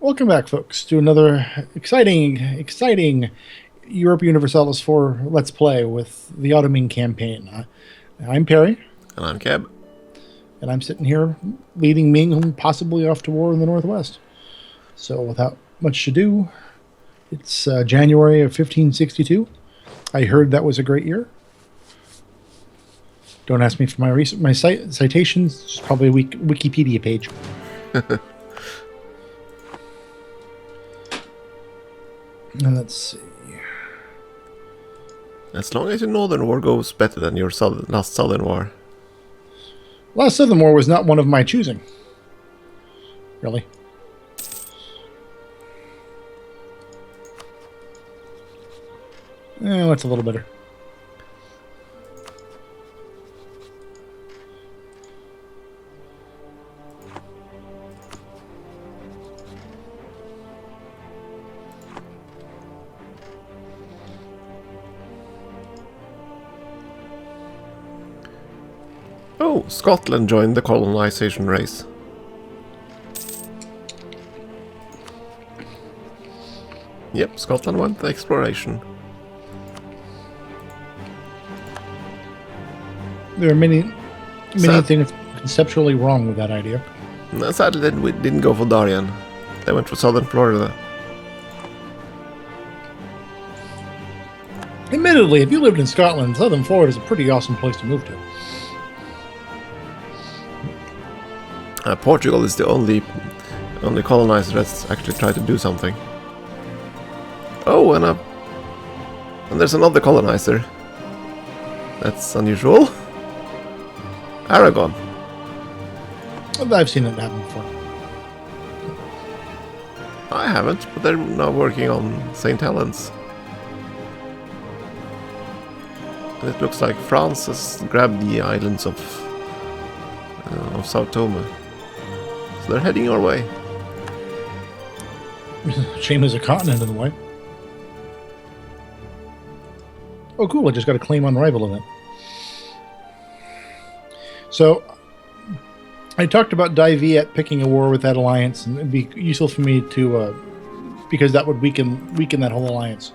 Welcome back, folks, to another exciting Europa Universalis 4 Let's Play with the Ottoman campaign. I'm Perry, And I'm Keb. and I'm sitting here leading Ming possibly off to war in the northwest. So, without much ado, it's January of 1562. I heard that was a great year. Don't ask me for my citations. It's probably a Wikipedia page. And let's see. As long as your Northern War goes better than your last Southern War. Last Southern War was not one of my choosing. Really. That's a little better. Oh, Scotland joined the colonization race. Yep, Scotland went the exploration. There are many things conceptually wrong with that idea. Sadly, we didn't go for Darien. They went for southern Florida. Admittedly, if you lived in Scotland, southern Florida is a pretty awesome place to move to. Portugal is the only colonizer that's actually tried to do something. Oh, and there's another colonizer. That's unusual. Aragon. I've seen it happen before. I haven't, but they're now working on St. Helens. And it looks like France has grabbed the islands of Sao Tome. So they're heading our way. Shame there's a continent in the way. Oh, cool. I just got a claim on rival event. So, I talked about Dai Viet picking a war with that alliance, and it'd be useful for me to, because that would weaken that whole alliance.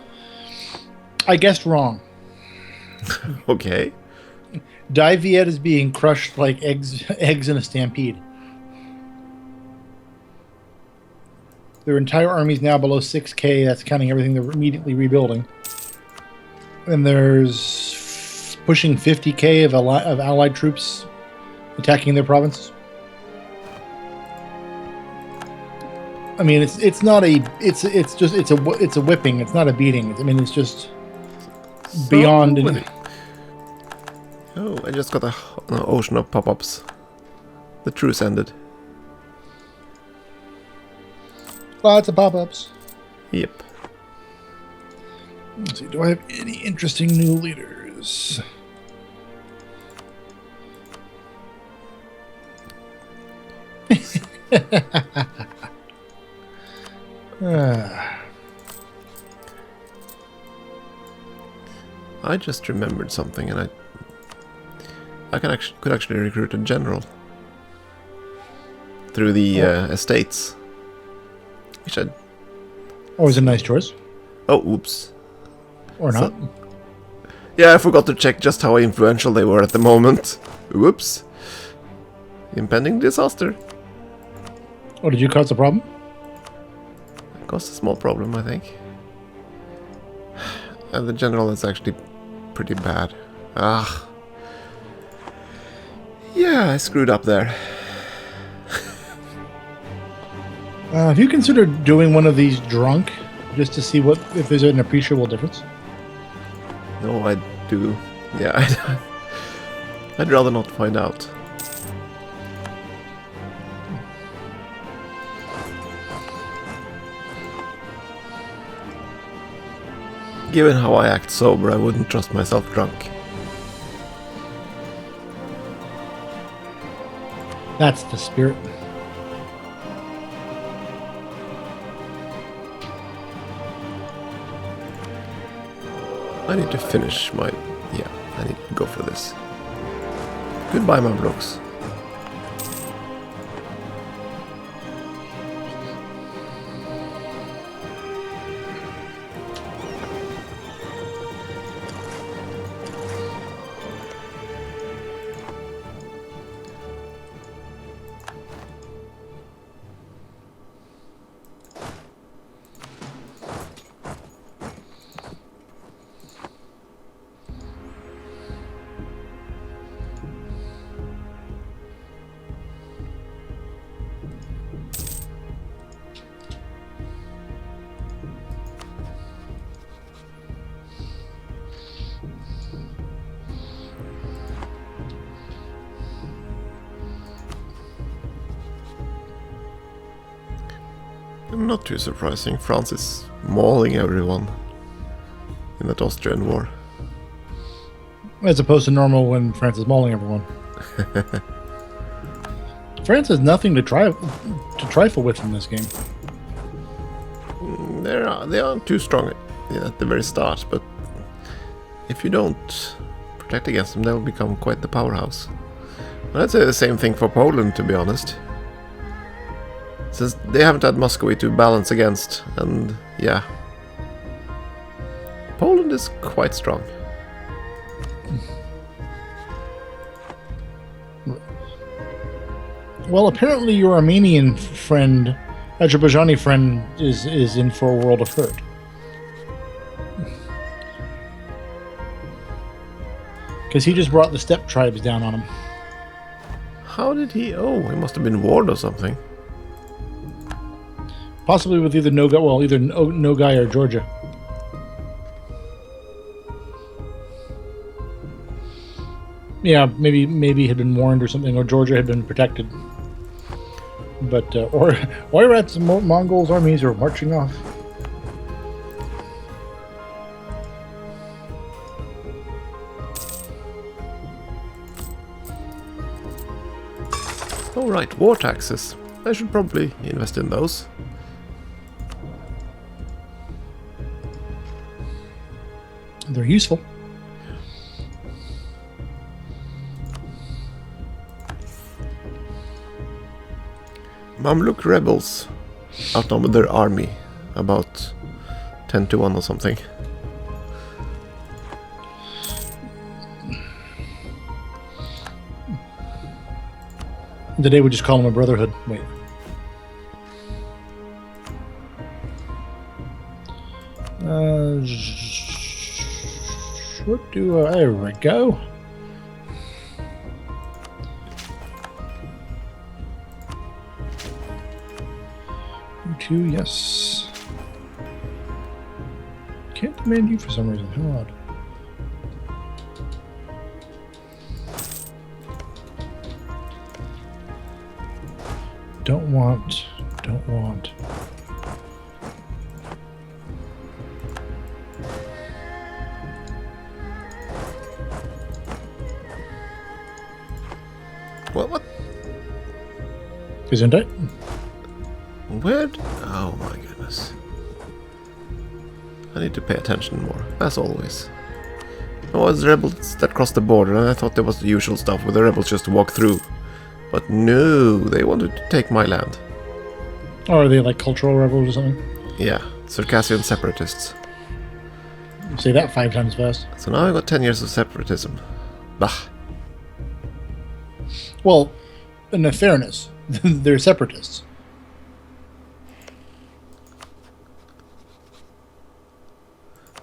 I guessed wrong. Okay. Dai Viet is being crushed like eggs in a stampede. Their entire army is now below 6K. That's counting everything they're immediately rebuilding. And there's pushing 50K of allied troops attacking their province. I mean, it's a whipping. It's not a beating. I mean, it's just beyond. Oh, I just got an ocean of pop-ups. The truce ended. Lots of pop-ups. Yep. Let's see, do I have any interesting new leaders? I just remembered something, and I could actually recruit a general through the estates. Which I... Always a nice choice. Oh, oops. Or not. Yeah, I forgot to check just how influential they were at the moment. Whoops. Impending disaster. Oh, did you cause a problem? Caused a small problem, I think. And the general is actually pretty bad. Ah. Yeah, I screwed up there. Have you considered doing one of these drunk, just to see if there's an appreciable difference? No, I do. Yeah, I'd rather not find out. Given how I act sober, I wouldn't trust myself drunk. That's the spirit. I need to finish my... Yeah, I need to go for this. Goodbye, my blocks. Not too surprising. France is mauling everyone in that Austrian war. As opposed to normal when France is mauling everyone. France has nothing to trifle with in this game. They aren't too strong at the very start, but if you don't protect against them, they'll become quite the powerhouse. And I'd say the same thing for Poland, to be honest. Since they haven't had Muscovy to balance against, and yeah. Poland is quite strong. Well, apparently your Armenian friend, Azerbaijani friend, is in for a world of hurt. Because he just brought the steppe tribes down on him. How did he? Oh, he must have been warned or something. Possibly with either Nogai or Georgia. Yeah, maybe had been warned or something, or Georgia had been protected. But Oirat's Mongols' armies are marching off. Oh right, war taxes. I should probably invest in those. They're useful. Mamluk rebels outnumbered their army about 10 to 1 or something. Today we just call them a brotherhood. Wait. What do there we go. You yes. Can't demand you for some reason. How odd. Don't want. What? Isn't it? Where? Oh my goodness. I need to pay attention more, as always. Oh, it's rebels that crossed the border, and I thought there was the usual stuff where the rebels just walk through. But no, they wanted to take my land. Or are they like cultural rebels or something? Yeah, Circassian separatists. Say that 5 times fast. So now I got 10 years of separatism. Bah. Well, in fairness, they're separatists.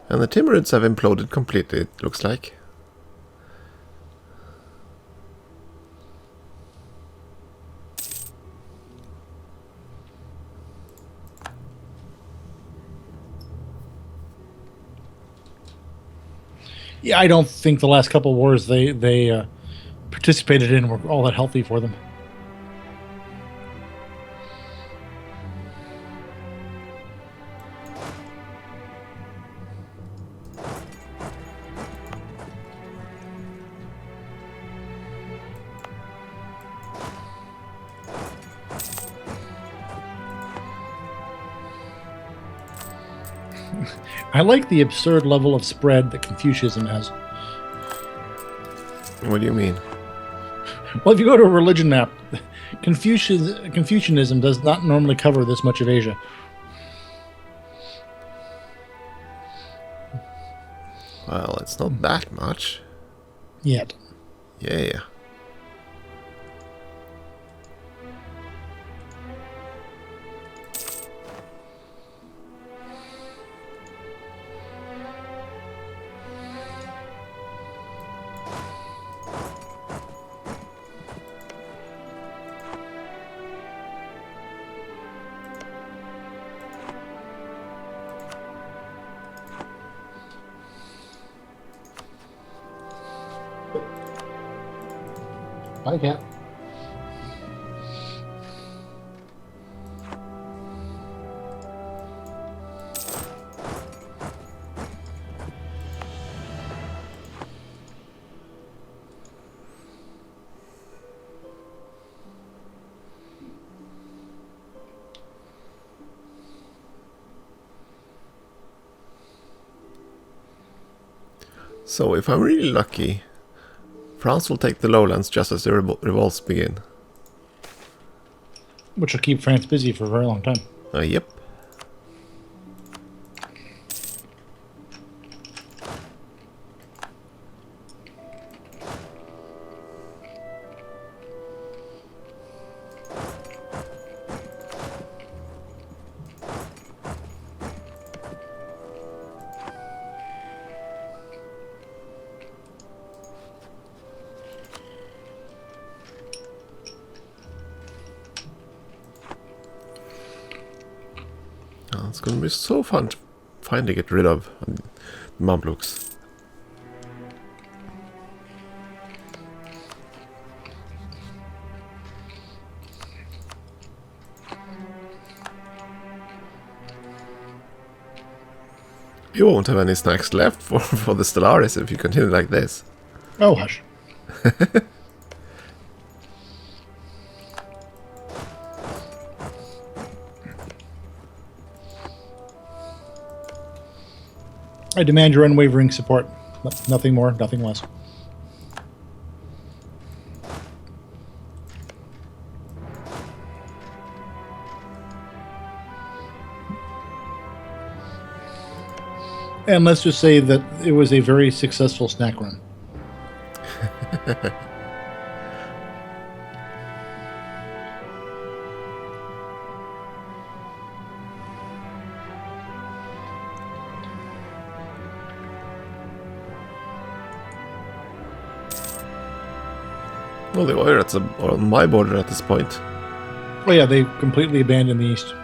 And the Timurids have imploded completely, it looks like. Yeah, I don't think the last couple wars they participated in were all that healthy for them. I like the absurd level of spread that Confucianism has. What do you mean? Well, if you go to a religion map, Confucianism does not normally cover this much of Asia. Well, it's not that much. Yet. Yeah. Bye, cat. So if I'm really lucky, France will take the lowlands just as the revolts begin. Which will keep France busy for a very long time. Yep. It's going to be so fun to finally get rid of the Mamluks. You won't have any snacks left for the Stellaris if you continue like this. Oh, hush. I demand your unwavering support. Nothing more, nothing less. And let's just say that it was a very successful snack run. Well, they were on my border at this point. Oh yeah, they completely abandoned the East.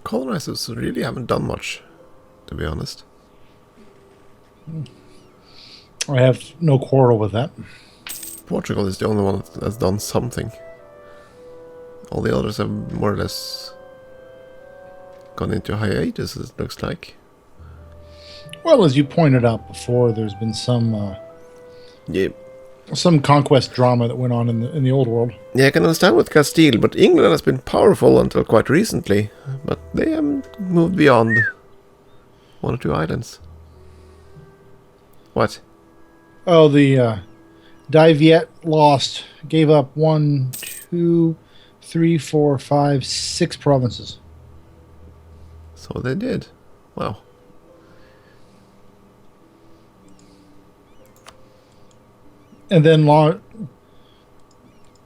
Colonizers really haven't done much, to be honest. I have no quarrel with that. Portugal is the only one that's done something. All the others have more or less gone into hiatus, it looks like. Well, as you pointed out before, there's been some Yeah, conquest drama that went on in the old world. I can understand with Castile, but England has been powerful until quite recently. But they haven't moved beyond one or two islands. What? Oh, the Dai Viet lost, gave up 1, 2, 3, 4, 5, 6 provinces. So they did. Wow. And then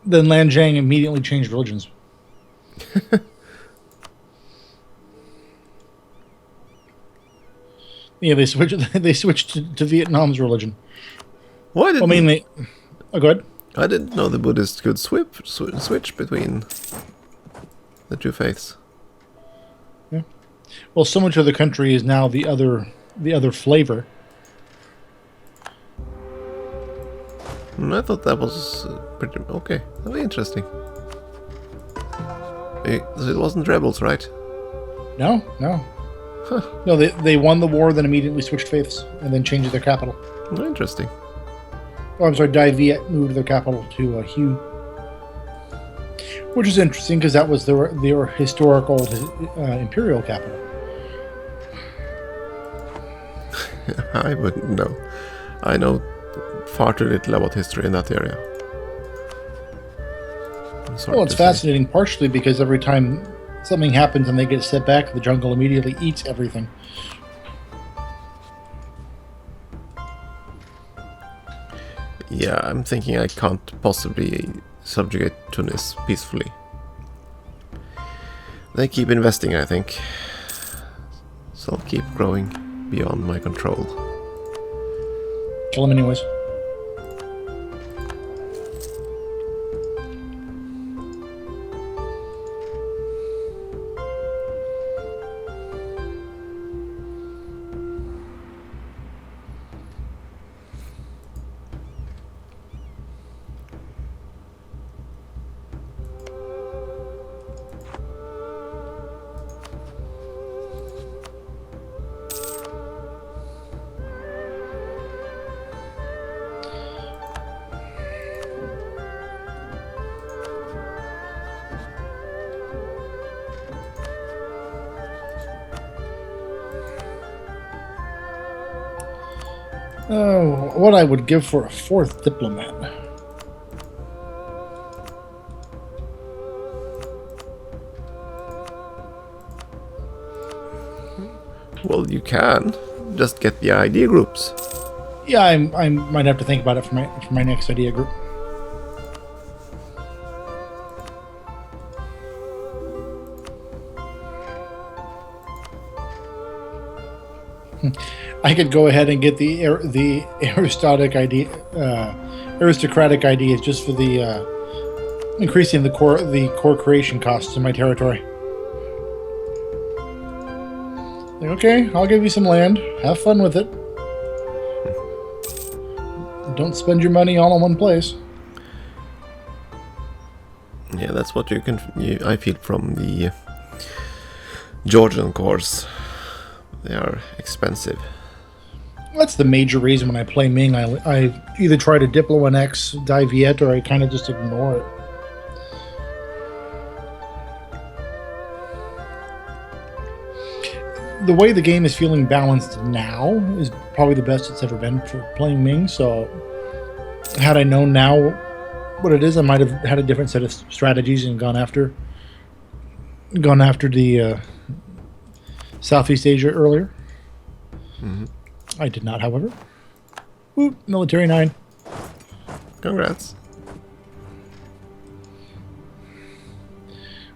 Lanjiang immediately changed religions. Yeah, they switched to Vietnam's religion. Why did? I mean, they. Oh, go ahead. I didn't know the Buddhists could switch between the two faiths. Yeah. Well, so much of the country is now the other flavor. I thought that was pretty okay. Very interesting. It wasn't rebels, right? No. Huh. No, they won the war, then immediately switched faiths, and then changed their capital. Interesting. Oh, I'm sorry, Dai Viet moved their capital to Hue. Which is interesting, because that was their historical imperial capital. I wouldn't know. I know far too little about history in that area. Well, it's fascinating, partially because every time something happens and they get set back, the jungle immediately eats everything. Yeah, I'm thinking I can't possibly subjugate Tunis peacefully. They keep investing, I think. So I'll keep growing. beyond my control. Kill him anyways. Oh, what I would give for a 4th diplomat. Well, you can just get the idea groups. Yeah, I might have to think about it for my next idea group. I could go ahead and get the aristocratic ideas just for the increasing the core creation costs in my territory. Like, okay, I'll give you some land. Have fun with it. Don't spend your money all in one place. Yeah, that's what I feel from the Georgian cores. They are expensive. That's the major reason when I play Ming, I either try to Diplo an X, Die Viet, or I kind of just ignore it. The way the game is feeling balanced now is probably the best it's ever been for playing Ming, so had I known now what it is, I might have had a different set of strategies and gone after the Southeast Asia earlier. Mm-hmm. I did not, however. Woo, military 9. Congrats.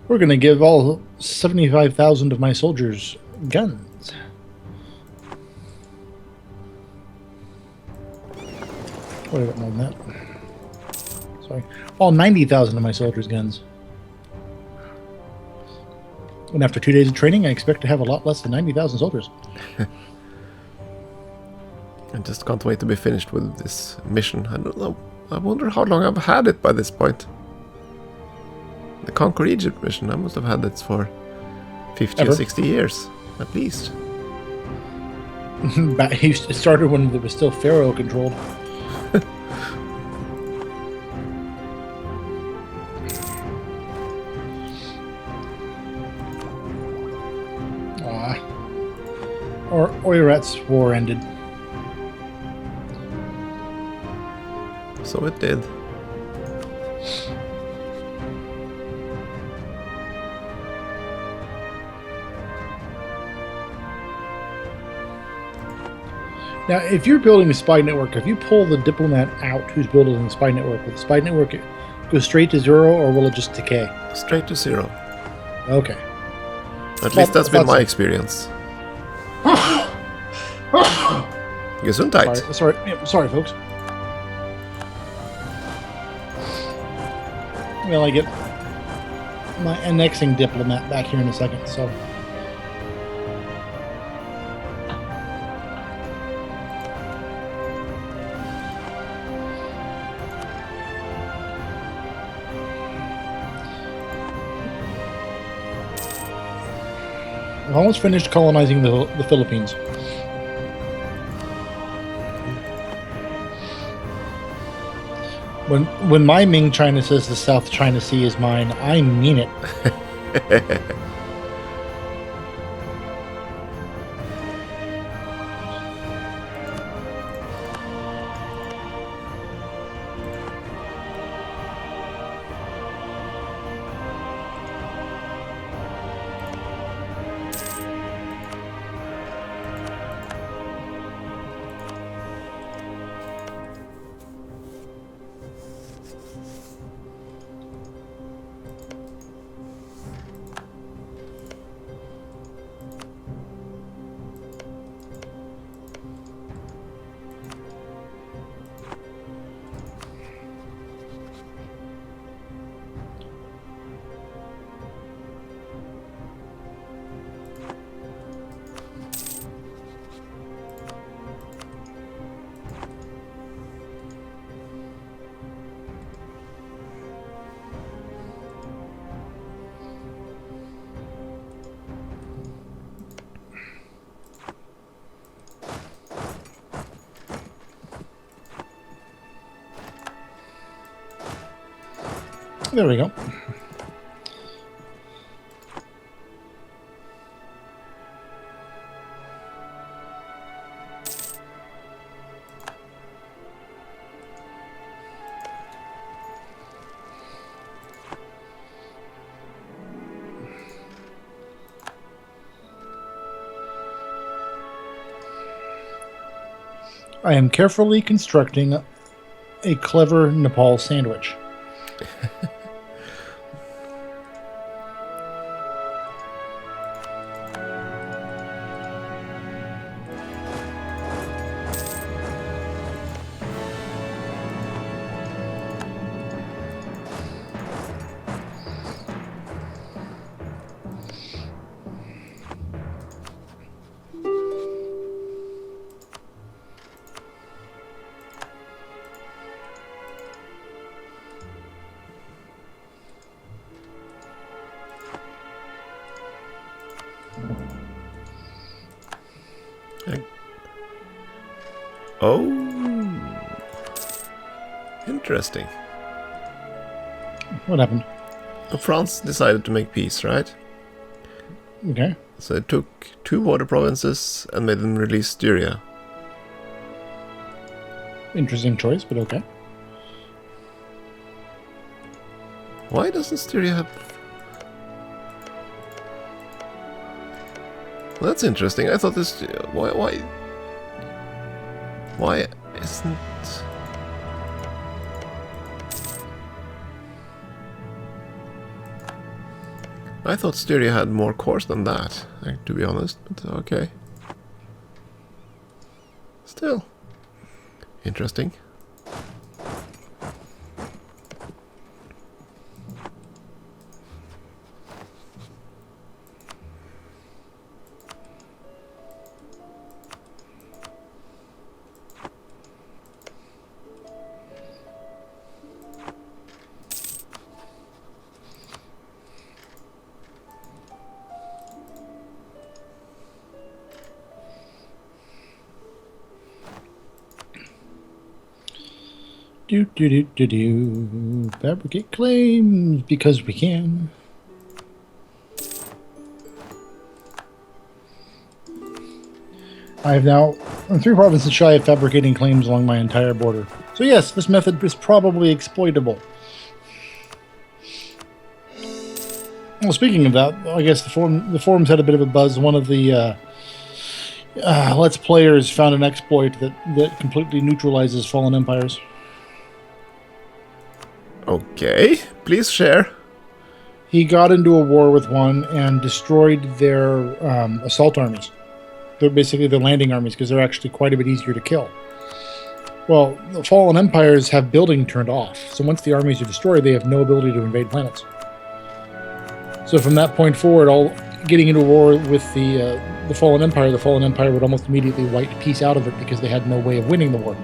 We're going to give all 75,000 of my soldiers guns. What a bit more than that. Sorry. All 90,000 of my soldiers guns. And after 2 days of training, I expect to have a lot less than 90,000 soldiers. I just can't wait to be finished with this mission. I don't know. I wonder how long I've had it by this point. The Conquer Egypt mission, I must have had it for 50 or 60 years, at least. It started when it was still Pharaoh controlled. Or Oirat's war ended. So it did. Now, if you're building a spy network, if you pull the diplomat out who's building the spy network, will the spy network go straight to 0, or will it just decay? Straight to 0. Okay. At least that's been my experience. Gesundheit. Sorry, folks. Well, I get my annexing diplomat back here in a second, so. I've almost finished colonizing the Philippines. When my Ming China says the South China Sea is mine, I mean it. There we go. I am carefully constructing a clever Nepal sandwich. Oh, interesting. What happened? France decided to make peace, right? Okay. So it took 2 border provinces and made them release Styria. Interesting choice, but okay. Why doesn't Styria have... Well, that's interesting. I thought this... Why isn't... I thought Styria had more cores than that, to be honest, but okay. Still. Interesting. Fabricate claims because we can. I have now I'm 3 provinces shy of fabricating claims along my entire border. So yes, this method is probably exploitable. Well, speaking of that, I guess the forums had a bit of a buzz. One of the Let's Players found an exploit that completely neutralizes fallen empires. Okay, please share. He got into a war with one and destroyed their assault armies. They're basically their landing armies because they're actually quite a bit easier to kill. Well, the fallen empires have building turned off, so once the armies are destroyed, they have no ability to invade planets. So from that point forward, getting into a war with the fallen empire would almost immediately wipe peace out of it because they had no way of winning the war.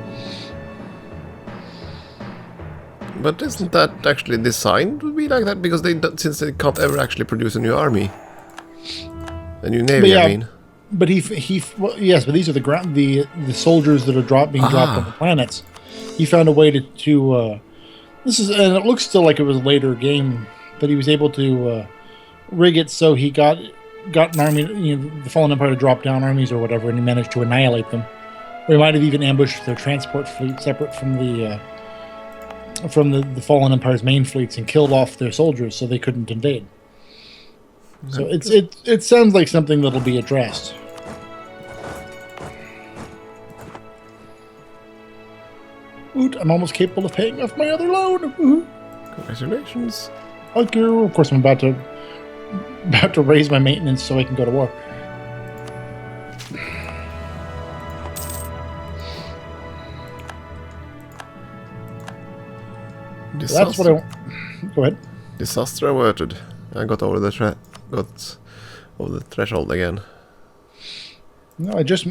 But isn't that actually designed to be like that? Because since they can't ever actually produce a new army, a new navy, I mean. But yes, but these are the soldiers that are being dropped on the planets. He found a way to this is, and it looks still like it was a later game, but he was able to rig it so he got an army, the fallen empire to drop down armies or whatever, and he managed to annihilate them. Or he might have even ambushed their transport fleet separate from the fallen empire's main fleets and killed off their soldiers so they couldn't invade. So it sounds like something that'll be addressed. Oot, I'm almost capable of paying off my other loan. Woo-hoo. Congratulations. Thank you. Of course, I'm about to raise my maintenance so I can go to war. That's what I want. Go ahead. Disaster averted. I got over the threshold again. No, I just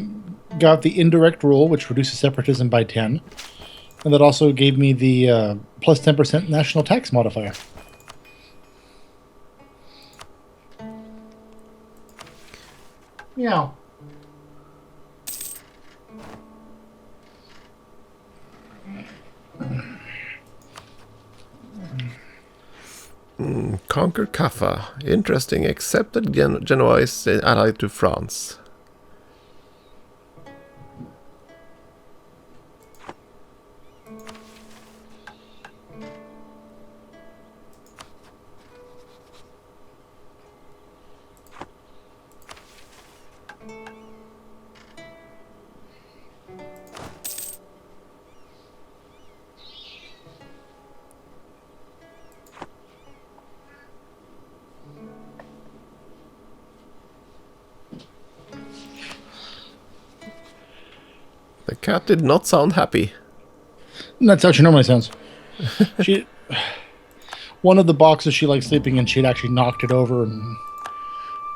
got the indirect rule, which reduces separatism by 10, and that also gave me the plus 10% national tax modifier. Meow. Conquer Kaffa. Interesting, except that Genoa is allied to France. The cat did not sound happy. That's how she normally sounds. She, one of the boxes she likes sleeping in, she'd actually knocked it over and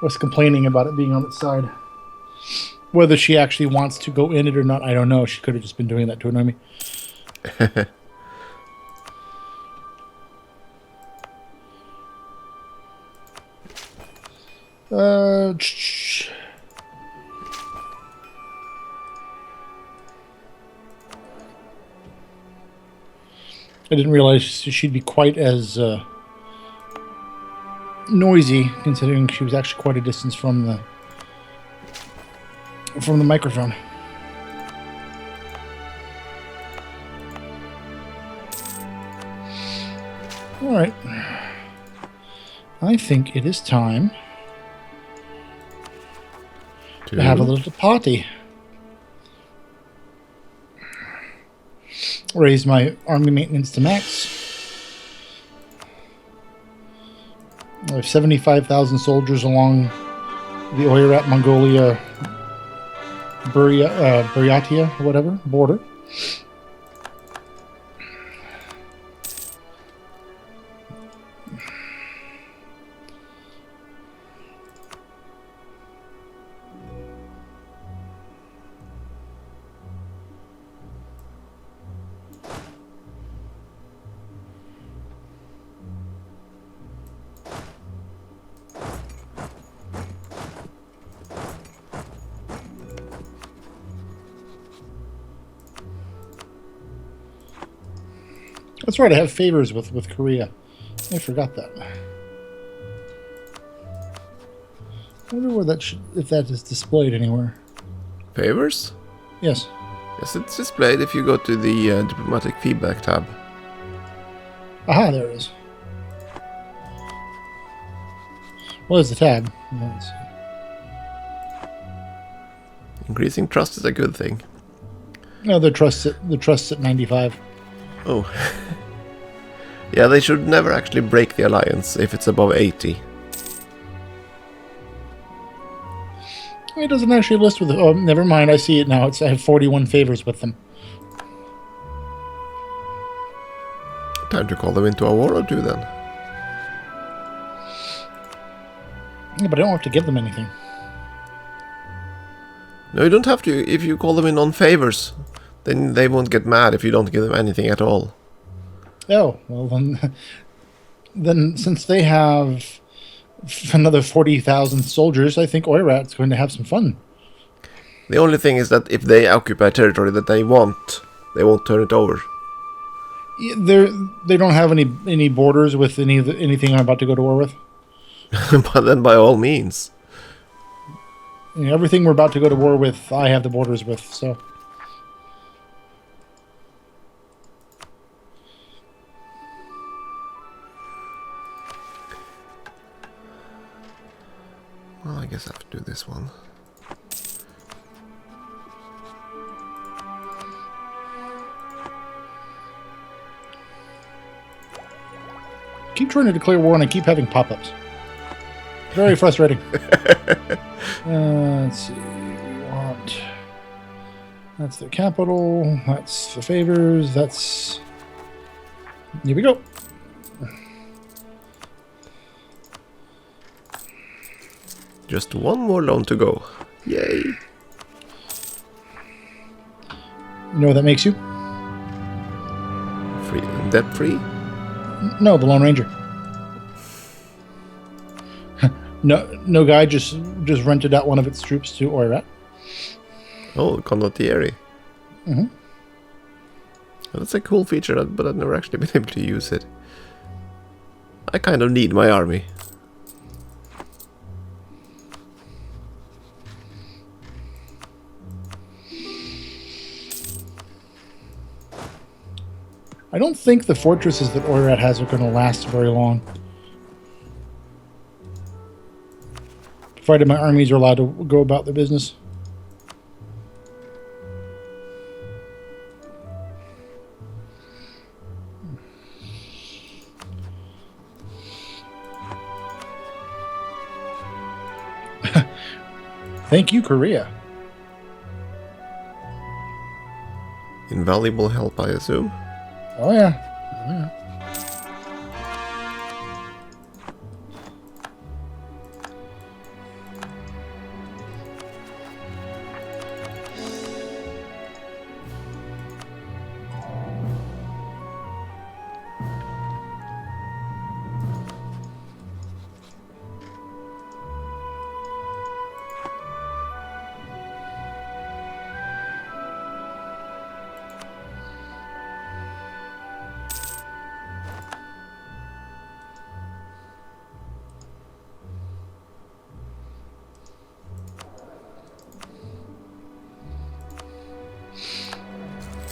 was complaining about it being on its side. Whether she actually wants to go in it or not, I don't know. She could have just been doing that to annoy me. I didn't realize she'd be quite as noisy, considering she was actually quite a distance from the microphone. All right. I think it is time to have a little party. Raise my army maintenance to max. I have 75,000 soldiers along the Oirat, Mongolia, Buryatia, or whatever, border. That's right, I have favors with Korea. I forgot that. I wonder where if that is displayed anywhere. Favors? Yes. Yes, it's displayed if you go to the diplomatic feedback tab. Aha, there it is. Well, there's the tab. Let's see. Increasing trust is a good thing. No, the trust's at 95. Oh. Yeah, they should never actually break the alliance if it's above 80. It doesn't actually list with... Oh, never mind. I see it now. I have 41 favors with them. Time to call them into a war or two, then. Yeah, but I don't have to give them anything. No, you don't have to. If you call them in on favors, then they won't get mad if you don't give them anything at all. Oh, well then since they have another 40,000 soldiers, I think Oirat's going to have some fun. The only thing is that if they occupy territory that they want, they won't turn it over. Yeah, they don't have any borders with anything I'm about to go to war with. But then by all means. You know, everything we're about to go to war with, I have the borders with, so... Well, I guess I have to do this one. Keep trying to declare war and I keep having pop-ups. Very frustrating. Let's see. We want... That's the capital. That's the favors. That's... Here we go. Just one more loan to go. Yay! You know what that makes you? Free, debt-free? No, the Lone Ranger. No guy just rented out one of its troops to Oirat. Oh, condottieri. Mm-hmm. Well, that's a cool feature, but I've never actually been able to use it. I kind of need my army. I don't think the fortresses that Oirat has are going to last very long. Provided my armies are allowed to go about their business. Thank you, Korea. Invaluable help, I assume. Oh, yeah. Oh, yeah.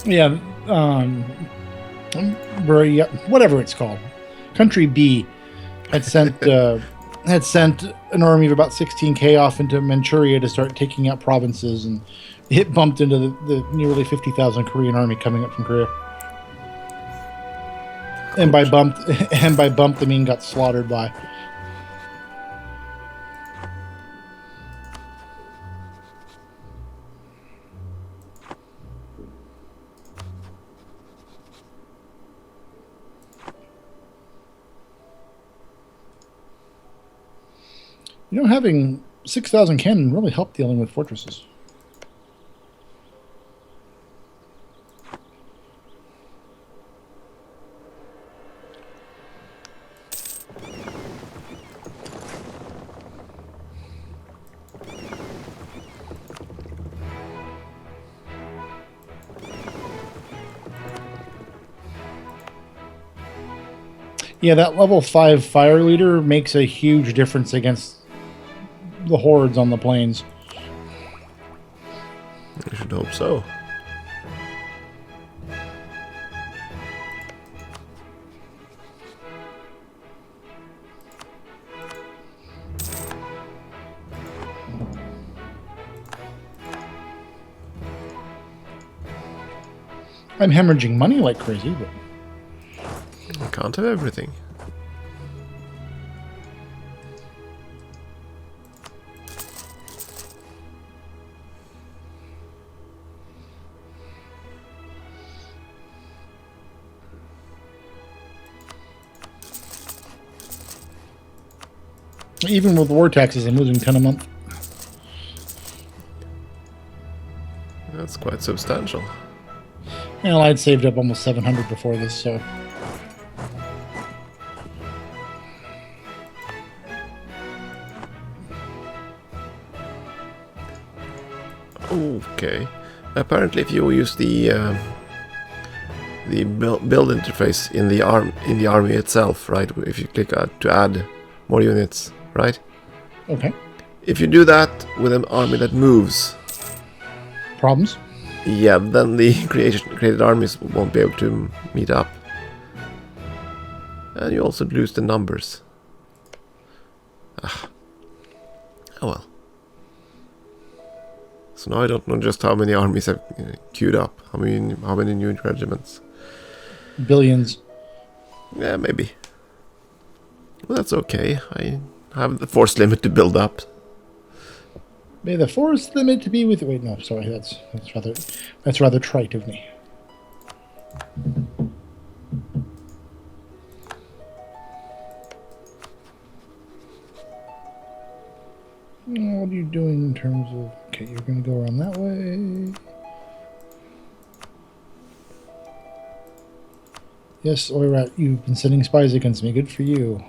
Yeah, whatever it's called, Country B had sent an army of about 16k off into Manchuria to start taking out provinces, and it bumped into the nearly 50,000 Korean army coming up from Korea. And by bump, the Ming got slaughtered by. You know, having 6,000 cannon really helped dealing with fortresses. Yeah, that level 5 fire leader makes a huge difference against the hordes on the plains. I should hope so. I'm hemorrhaging money like crazy, but I can't have everything. even with war taxes, I'm losing 10 a month. That's quite substantial. Well, I'd saved up almost 700 before this, so... Okay. Apparently, if you use the build interface in the army itself, right? If you click to add more units, right? Okay. If you do that with an army that moves, Problems? yeah, then the created armies won't be able to meet up, and you also lose the numbers. Oh well. So now I don't know just how many armies have queued up. How many new regiments? Billions. Yeah, maybe. Well, that's okay. I have the force limit to build up. May the force limit to be with... Wait, no, sorry. That's rather trite of me. What are you doing in terms of... Okay, you're going to go around that way. Yes, Oirat, you've been sending spies against me. Good for you.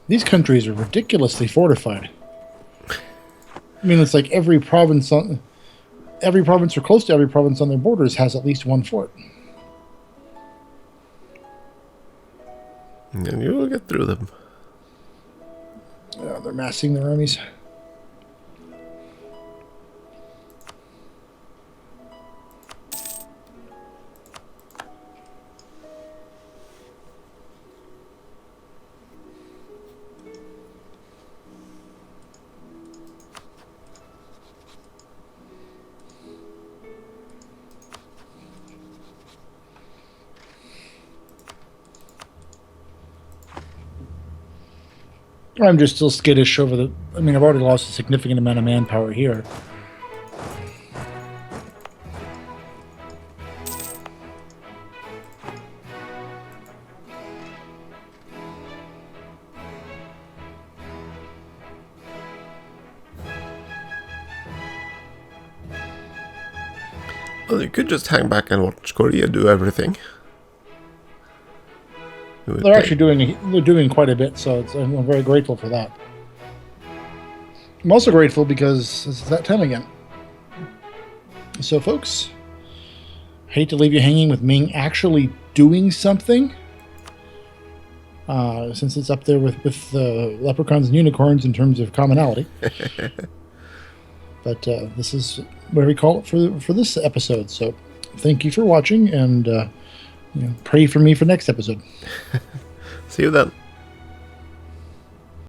These countries are ridiculously fortified. I mean, it's like every province or close to every province on their borders has at least one fort. And you will get through them. Yeah, they're massing their armies. I'm just still skittish over the... I mean, I've already lost a significant amount of manpower here. Well, you could just hang back and watch Korea do everything. They're actually doing quite a bit, so I'm very grateful for that. I'm also grateful because it's that time again. So, folks, hate to leave you hanging with Ming actually doing something, since it's up there with leprechauns and unicorns in terms of commonality. But this is where we call it for this episode. So, thank you for watching, and pray for me for next episode. See you then.